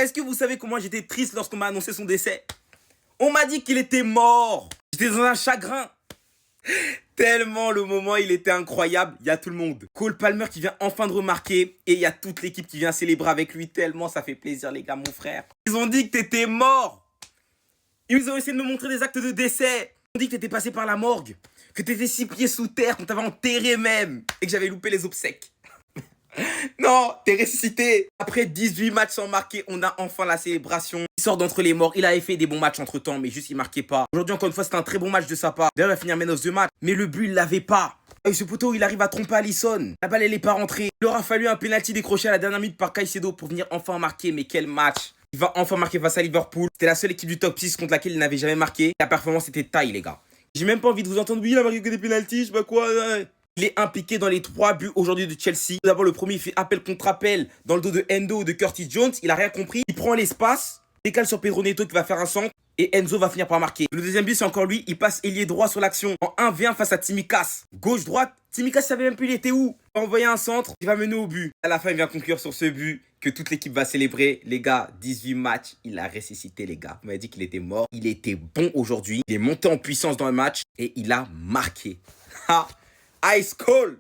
est-ce que vous savez comment j'étais triste lorsqu'on m'a annoncé son décès? On m'a dit qu'il était mort. J'étais dans un chagrin. Tellement le moment, il était incroyable. Il y a tout le monde. Cole Palmer qui vient enfin de remarquer. Et il y a toute l'équipe qui vient célébrer avec lui. Tellement ça fait plaisir, les gars, mon frère. Ils ont dit que t'étais mort. Ils ont essayé de me montrer des actes de décès. Ils ont dit que t'étais passé par la morgue. Que t'étais 6 pieds sous terre, qu'on t'avait enterré même. Et que j'avais loupé les obsèques. Non, t'es ressuscité. Après 18 matchs sans marquer, on a enfin la célébration. Il sort d'entre les morts. Il avait fait des bons matchs entre temps, mais juste il marquait pas. Aujourd'hui, encore une fois, c'était un très bon match de sa part. D'ailleurs, il va finir man of the match. Mais le but, il l'avait pas. Et ce poteau, il arrive à tromper Alisson. La balle, elle est pas rentrée. Il aura fallu un penalty décroché à la dernière minute par Caicedo pour venir enfin marquer. Mais quel match! Il va enfin marquer face à Liverpool. C'était la seule équipe du top 6 contre laquelle il n'avait jamais marqué. La performance était taille, les gars. J'ai même pas envie de vous entendre. Oui, il a marqué que des penalties, je sais pas quoi. Il est impliqué dans les 3 buts aujourd'hui de Chelsea. D'abord, le premier, il fait appel contre appel dans le dos de Endo ou de Curtis Jones. Il a rien compris. Il prend l'espace, décale sur Pedro Neto qui va faire un centre. Et Enzo va finir par marquer. Le deuxième but, c'est encore lui. Il passe ailier droit sur l'action. En 1v1 face à Tsimikas. Gauche-droite. Tsimikas savait même plus il était où. Il va envoyer un centre. Il va mener au but. À la fin, il vient conclure sur ce but que toute l'équipe va célébrer. Les gars, 18 matchs. Il a ressuscité, les gars. On m'a dit qu'il était mort. Il était bon aujourd'hui. Il est monté en puissance dans le match. Et il a marqué. Ha! Ice Cold!